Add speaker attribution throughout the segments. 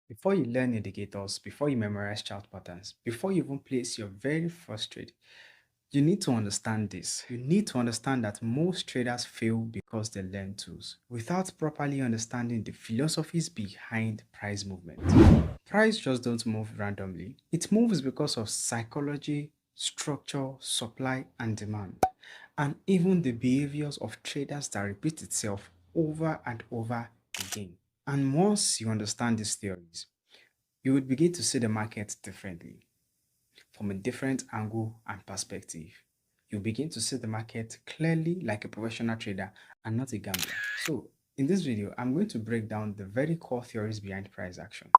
Speaker 1: Before you learn indicators, before you memorize chart patterns, before you even place your very first trade, you need to understand this. You need to understand that most traders fail because they learn tools without properly understanding the philosophies behind price movement. Price just don't move randomly. It moves because of psychology, structure, supply, and demand, and even the behaviors of traders that repeat itself over and over again. And once you understand these theories, you would begin to see the market differently, from a different angle and perspective. You begin to see the market clearly like a professional trader and not a gambler. So, in this video, I'm going to break down the very core theories behind price action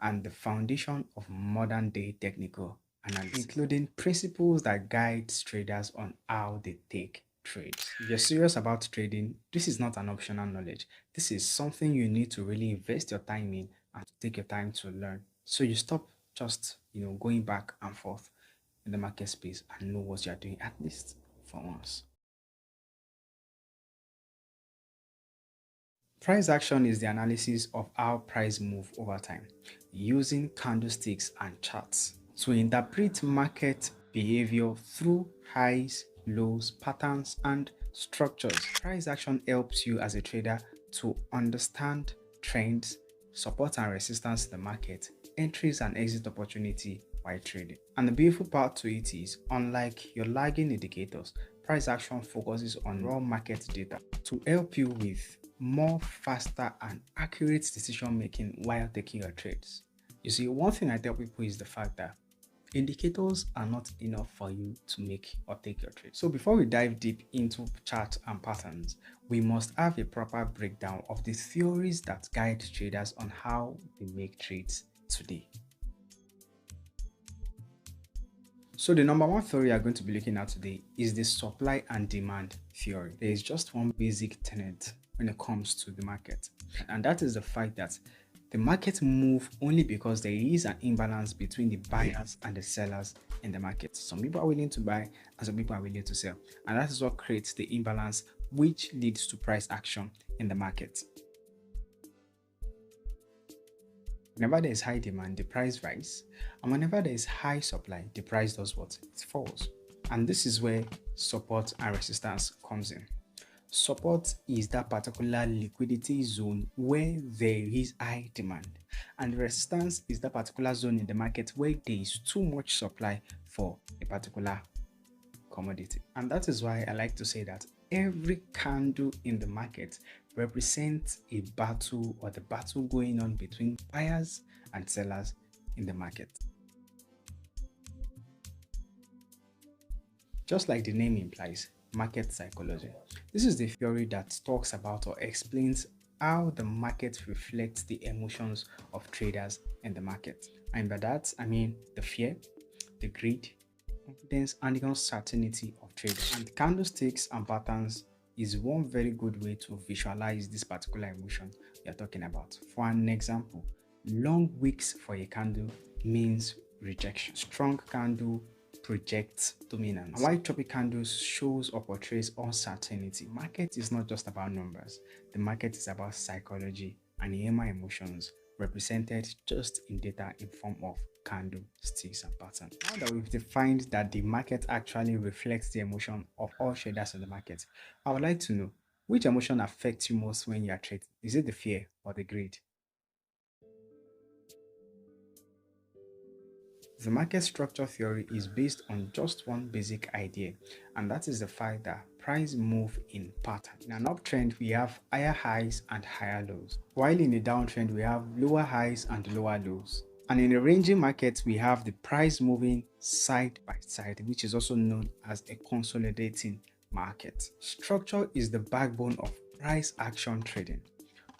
Speaker 1: and the foundation of modern day technical analysis, including principles that guide traders on how they take trades. If you're serious about trading, this is not an optional knowledge. This is something you need to really invest your time in and to take your time to learn. So you stop just going back and forth in the market space and know what you're doing at least for once. Price action is the analysis of how price move over time using candlesticks and charts to interpret market behavior through highs, lows, patterns, and structures. Price action helps you as a trader to understand trends, support and resistance in the market, entries and exit opportunity while trading. And the beautiful part to it is, unlike your lagging indicators, price action focuses on raw market data to help you with more faster and accurate decision making while taking your trades. You see, one thing I tell people is the fact that indicators are not enough for you to make or take your trade. So before we dive deep into charts and patterns, we must have a proper breakdown of the theories that guide traders on how they make trades today. So the number one theory we are going to be looking at today is the supply and demand theory. There is just one basic tenet when it comes to the market, and that is the fact that the market moves only because there is an imbalance between the buyers and the sellers in the market. Some people are willing to buy and some people are willing to sell, and that is what creates the imbalance, which leads to price action in the market. Whenever there is high demand, the price rises, and whenever there is high supply, the price does what? It falls. And this is where support and resistance comes in. Support is that particular liquidity zone where there is high demand, and resistance is that particular zone in the market where there is too much supply for a particular commodity. And that is why I like to say that every candle in the market represents a battle, or the battle going on between buyers and sellers in the market. Just like the name implies, market psychology. This is the theory that talks about or explains how the market reflects the emotions of traders in the market. And by that, I mean the fear, the greed, confidence, and the uncertainty of trading. And candlesticks and patterns is one very good way to visualize this particular emotion we are talking about. For an example, long wicks for a candle means rejection. Strong candle projects dominance. And while choppy candles shows or portrays uncertainty. Market is not just about numbers. The market is about psychology and human emotions represented just in data in form of candlesticks and patterns. Now that we've defined that the market actually reflects the emotion of all traders in the market, I would like to know, which emotion affects you most when you are trading? Is it the fear or the greed? The market structure theory is based on just one basic idea, and that is the fact that price move in pattern. In an uptrend, we have higher highs and higher lows, while in a downtrend, we have lower highs and lower lows. And in a ranging market, we have the price moving side by side, which is also known as a consolidating market. Structure is the backbone of price action trading.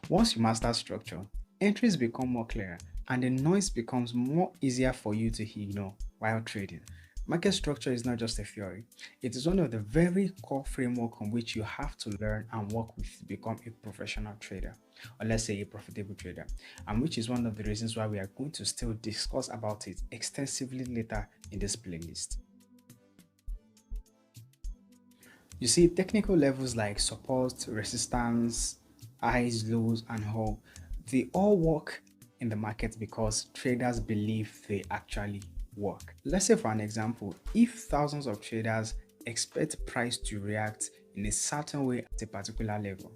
Speaker 1: Once you master structure, entries become more clear and the noise becomes more easier for you to ignore while trading. Market structure is not just a theory, it is one of the very core framework on which you have to learn and work with to become a professional trader, or let's say a profitable trader, and which is one of the reasons why we are going to still discuss about it extensively later in this playlist. You see, technical levels like support, resistance, highs, lows, and all, they all work in the market because traders believe they actually work. Let's say, for an example, if thousands of traders expect price to react in a certain way at a particular level,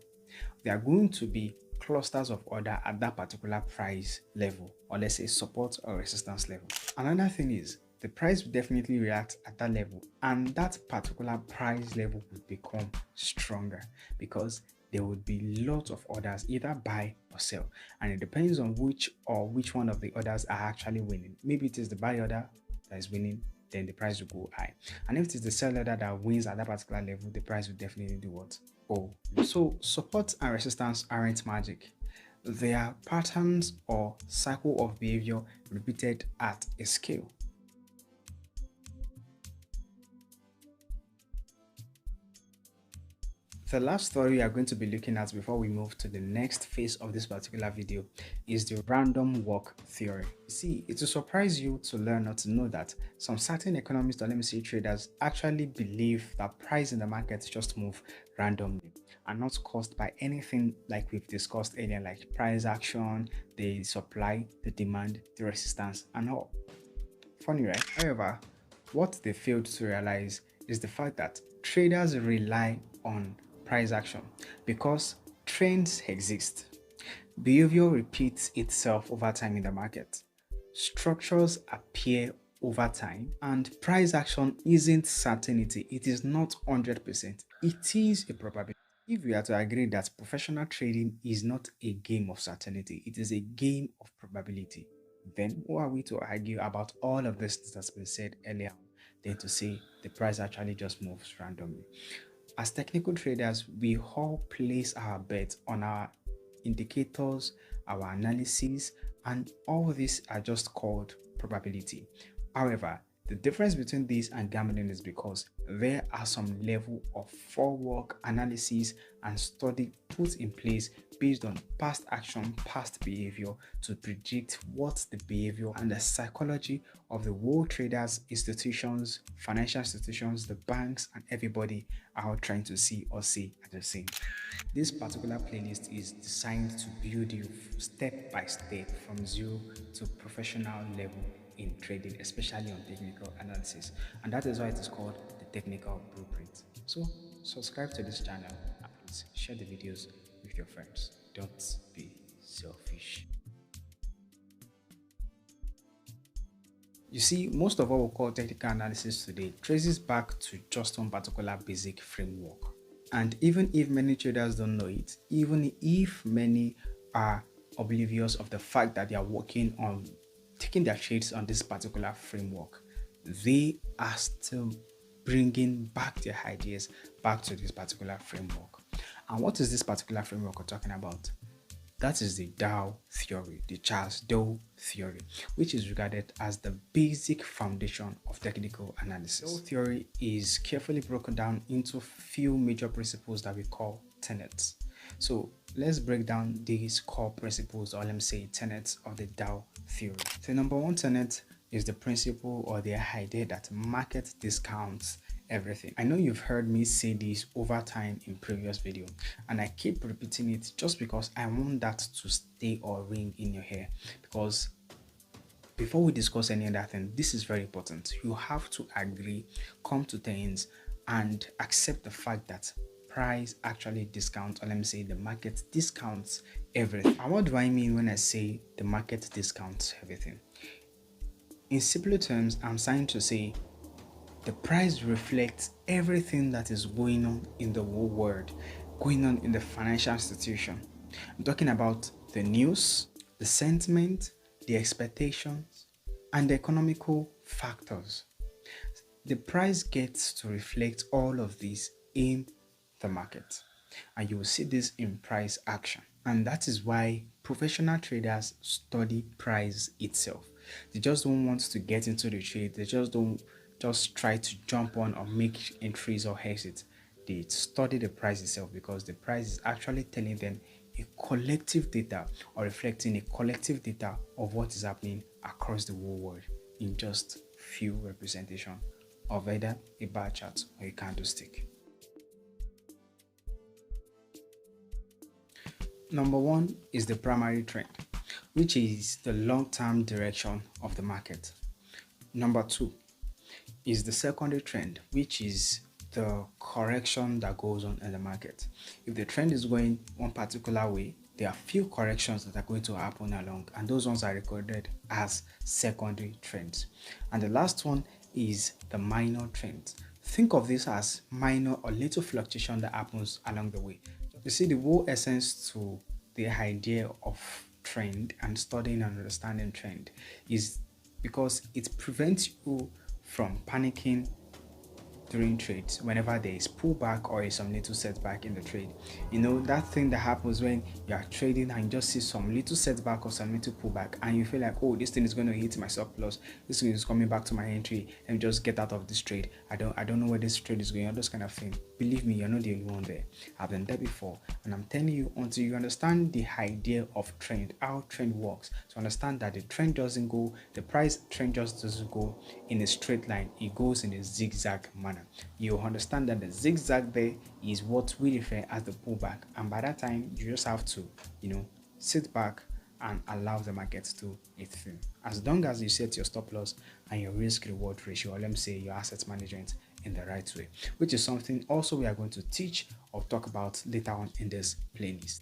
Speaker 1: there are going to be clusters of order at that particular price level, or let's say support or resistance level. Another thing is the price will definitely react at that level, and that particular price level would become stronger because there would be lots of orders, either buy or sell, and it depends on which one of the orders are actually winning. Maybe it is the buy order that is winning, then the price will go high, and if it is the sell order that wins at that particular level, the price will definitely do what? Oh, so support and resistance aren't magic. They are patterns or cycle of behavior repeated at a scale. The last theory we are going to be looking at before we move to the next phase of this particular video is the random walk theory. See, it will surprise you to learn or to know that some certain economists, or let me say traders, actually believe that price in the market just move randomly and not caused by anything like we've discussed earlier, like price action, the supply, the demand, the resistance, and all. Funny, right? However, what they failed to realize is the fact that traders rely on price action because trends exist. Behavior repeats itself over time in the market. Structures appear over time, and price action isn't certainty. It is not 100%. It is a probability. If we are to agree that professional trading is not a game of certainty, it is a game of probability, then who are we to argue about all of this that's been said earlier than to say the price actually just moves randomly? As technical traders, we all place our bets on our indicators, our analysis, and all these are just called probability. However, the difference between this and gambling is because there are some level of forward analysis and study put in place based on past action, past behavior to predict what the behavior and the psychology of the world traders, institutions, financial institutions, the banks, and everybody are all trying to see or say at the same time. This particular playlist is designed to build you step by step from zero to professional level in trading, especially on technical analysis, and that is why it is called the technical blueprint. So subscribe to this channel and please share the videos with your friends. Don't be selfish. You see, most of what we call technical analysis today traces back to just one particular basic framework. And even if many traders don't know it, even if many are oblivious of the fact that they are working on taking their trades on this particular framework, they are still bringing back their ideas back to this particular framework. And what is this particular framework we're talking about? That is the Dow Theory, the Charles Dow Theory, which is regarded as the basic foundation of technical analysis. Dow Theory is carefully broken down into few major principles that we call tenets. So let's break down these core principles, or let me say tenets of the Dow Theory. The number one tenet is the principle or the idea that market discounts everything. I know you've heard me say this over time in previous video, and I keep repeating it just because I want that to stay or ring in your hair, because before we discuss any other thing, this is very important. You have to agree, come to terms, and accept the fact that price actually discounts, or let me say the market discounts everything. And what do I mean when I say the market discounts everything? In simpler terms, I'm trying to say the price reflects everything that is going on in the whole world, going on in the financial institution. I'm talking about the news, the sentiment, the expectations, and the economical factors. The price gets to reflect all of these in the market, and you will see this in price action. And that is why professional traders study price itself. They just don't want to get into the trade. They just don't just try to jump on or make entries or exit. They study the price itself because the price is actually telling them a collective data or reflecting a collective data of what is happening across the whole world in just few representation of either a bar chart or a candlestick. Number one is the primary trend. which is the long-term direction of the market. Number two is the secondary trend, which is the correction that goes on in the market. If the trend is going one particular way, there are few corrections that are going to happen along, and those ones are recorded as secondary trends. And the last one is the minor trends. Think of this as minor or little fluctuation that happens along the way. You see, the whole essence to the idea of trend and studying and understanding trend is because it prevents you from panicking during trades whenever there is pullback or some little setback in the trade. You know, that thing that happens when you are trading and you just see some little setback or some little pullback and you feel like, oh, this thing is going to hit my surplus, this thing is coming back to my entry, and just get out of this trade. I don't know where this trade is going, all those kind of thing. Believe me, you're not the only one there. I've been there before, and I'm telling you, until you understand the idea of trend, how trend works, to understand that the trend doesn't go, the price trend just doesn't go in a straight line, it goes in a zigzag manner. You understand that the zigzag there is what we refer as the pullback, and by that time you just have to, sit back and allow the market to hit through. As long as you set your stop loss and your risk reward ratio, or let me say your asset management, in the right way, which is something also we are going to teach or talk about later on in this playlist.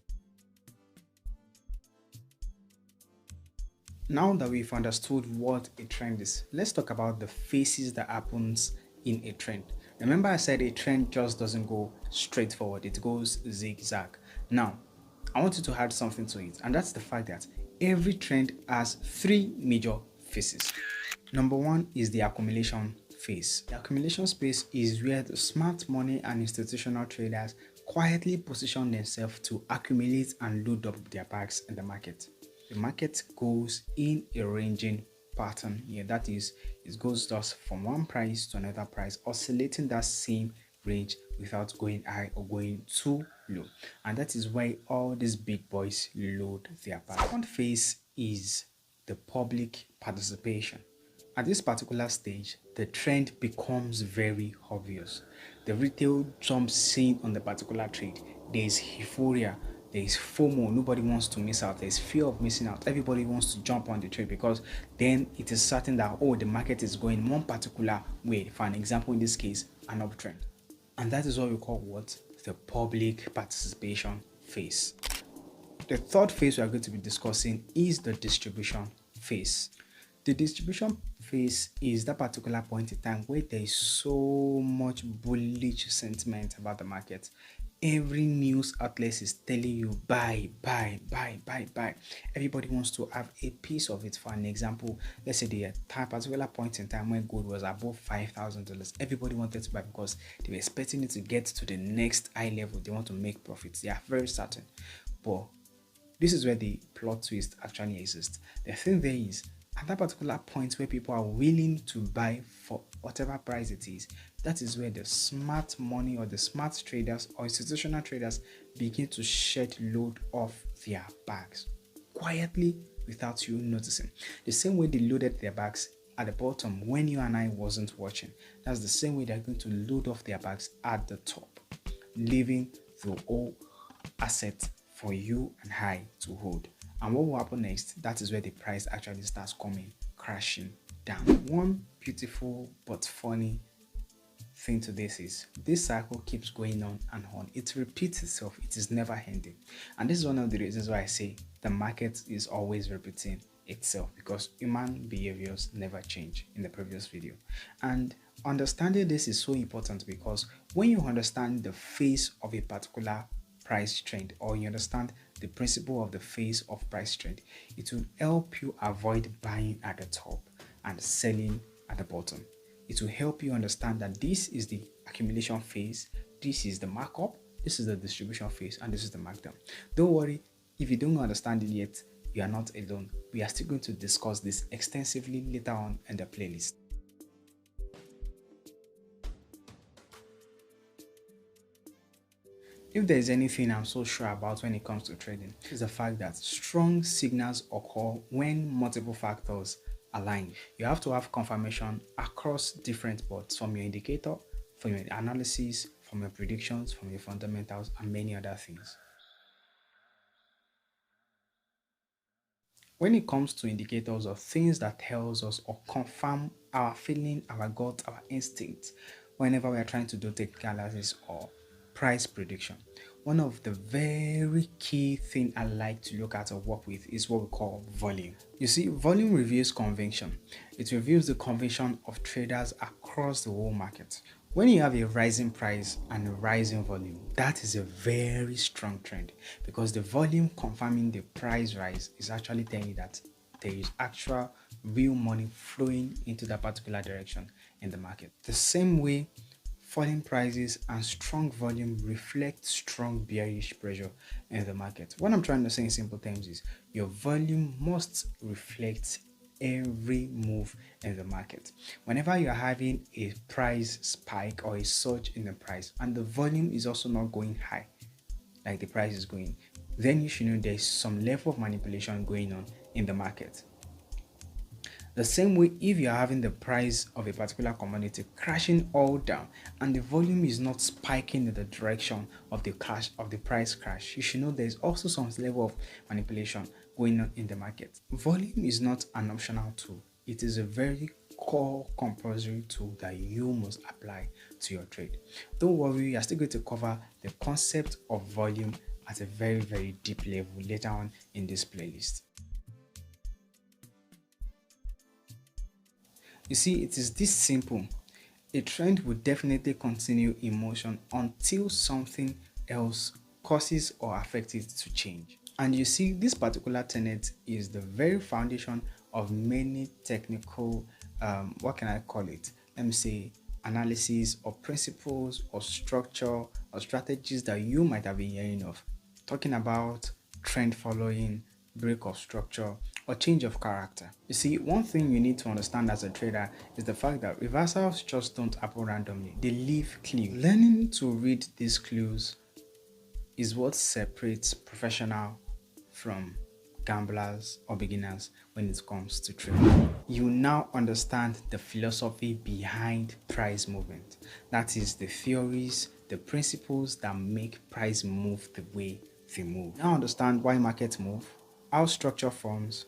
Speaker 1: Now that we've understood what a trend is, let's talk about the phases that happens in a trend. Remember I said a trend just doesn't go straight forward, it goes zigzag. Now, I want you to add something to it, and that's the fact that every trend has three major phases. Number one is the accumulation phase. The accumulation phase is where the smart money and institutional traders quietly position themselves to accumulate and load up their bags in the market. The market goes in a ranging pattern here. That is, it goes just from one price to another price, oscillating that same range without going high or going too low. And that is why all these big boys load their bags. The second phase is the public participation. At this particular stage, the trend becomes very obvious. The retail jumps in on the particular trade. There is euphoria, there is FOMO, nobody wants to miss out, there is fear of missing out. Everybody wants to jump on the trade because then it is certain that, oh, the market is going one particular way. For an example, in this case, an uptrend. And that is what we call what? The public participation phase. The third phase we are going to be discussing is the distribution phase. The distribution phase is that particular point in time where there is so much bullish sentiment about the market. Every news outlet is telling you buy, buy, buy, buy, buy. Everybody wants to have a piece of it. For an example, let's say the particular point in time when gold was above $5,000. Everybody wanted to buy because they were expecting it to get to the next high level. They want to make profits. They are very certain. But this is where the plot twist actually exists. The thing there is, at that particular point where people are willing to buy for whatever price it is, that is where the smart money or the smart traders or institutional traders begin to shed load off their bags quietly without you noticing. The same way they loaded their bags at the bottom when you and I wasn't watching, that's the same way they're going to load off their bags at the top, leaving the whole asset for you and I to hold. And what will happen next? That is where the price actually starts coming crashing down. One beautiful but funny thing to this is this cycle keeps going on and on. It repeats itself. It is never ending. And this is one of the reasons why I say the market is always repeating itself, because human behaviors never change in the previous video. And understanding this is so important because when you understand the phase of a particular price trend, or you understand the principle of the phase of price trend, it will help you avoid buying at the top and selling at the bottom. It will help you understand that this is the accumulation phase, this is the markup, this is the distribution phase, and this is the markdown. Don't worry, if you don't understand it yet, you are not alone. We are still going to discuss this extensively later on in the playlist. If there is anything I'm so sure about when it comes to trading, it's the fact that strong signals occur when multiple factors align. You have to have confirmation across different boards, from your indicator, from your analysis, from your predictions, from your fundamentals, and many other things. When it comes to indicators or things that tells us or confirm our feeling, our gut, our instinct, whenever we are trying to do technical analysis or price prediction, one of the very key thing I like to look at or work with is what we call volume. You see, volume reveals conviction. It reveals the conviction of traders across the whole market. When you have a rising price and a rising volume, that is a very strong trend, because the volume confirming the price rise is actually telling you that there is actual real money flowing into that particular direction in the market. The same way, falling prices and strong volume reflect strong bearish pressure in the market. What I'm trying to say in simple terms is your volume must reflect every move in the market. Whenever you're having a price spike or a surge in the price and the volume is also not going high like the price is going, then you should know there's some level of manipulation going on in the market. The same way, if you're having the price of a particular commodity crashing all down and the volume is not spiking in the direction of the price crash, you should know there's also some level of manipulation going on in the market. Volume is not an optional tool. It is a very core compulsory tool that you must apply to your trade. Don't worry, you're still going to cover the concept of volume at a very, very deep level later on in this playlist. You see, it is this simple. A trend will definitely continue in motion until something else causes or affects it to change. And you see, this particular tenet is the very foundation of many technical, what can I call it? Let me say, analysis or principles or structure or strategies that you might have been hearing of. Talking about trend following, break of structure, or change of character. You see, one thing you need to understand as a trader is the fact that reversals just don't happen randomly. They leave clues. Learning to read these clues is what separates professional from gamblers or beginners when it comes to trading. You now understand the philosophy behind price movement. That is the theories, the principles that make price move the way they move. Now understand why markets move, how structure forms,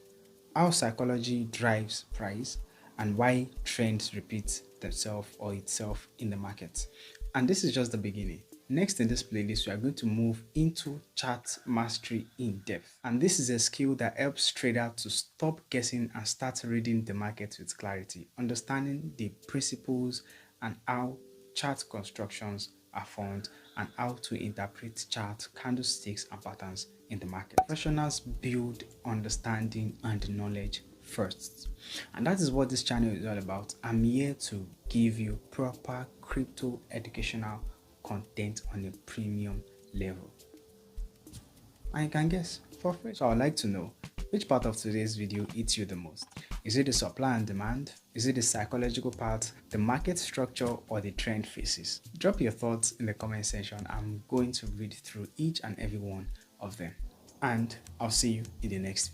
Speaker 1: how psychology drives price, and why trends repeat themselves or itself in the market. And this is just the beginning. Next in this playlist, we are going to move into chart mastery in depth. And this is a skill that helps traders to stop guessing and start reading the market with clarity, understanding the principles and how chart constructions are formed and how to interpret chart, candlesticks, and patterns in the market. Professionals build understanding and knowledge first, and that is what this channel is all about. I'm here to give you proper crypto educational content on a premium level, and you can guess for free. So I'd like to know, which part of today's video hits you the most? Is it the supply and demand? Is it the psychological part, the market structure, or the trend phases? Drop your thoughts in the comment section. I'm going to read through each and every one of them, and I'll see you in the next video.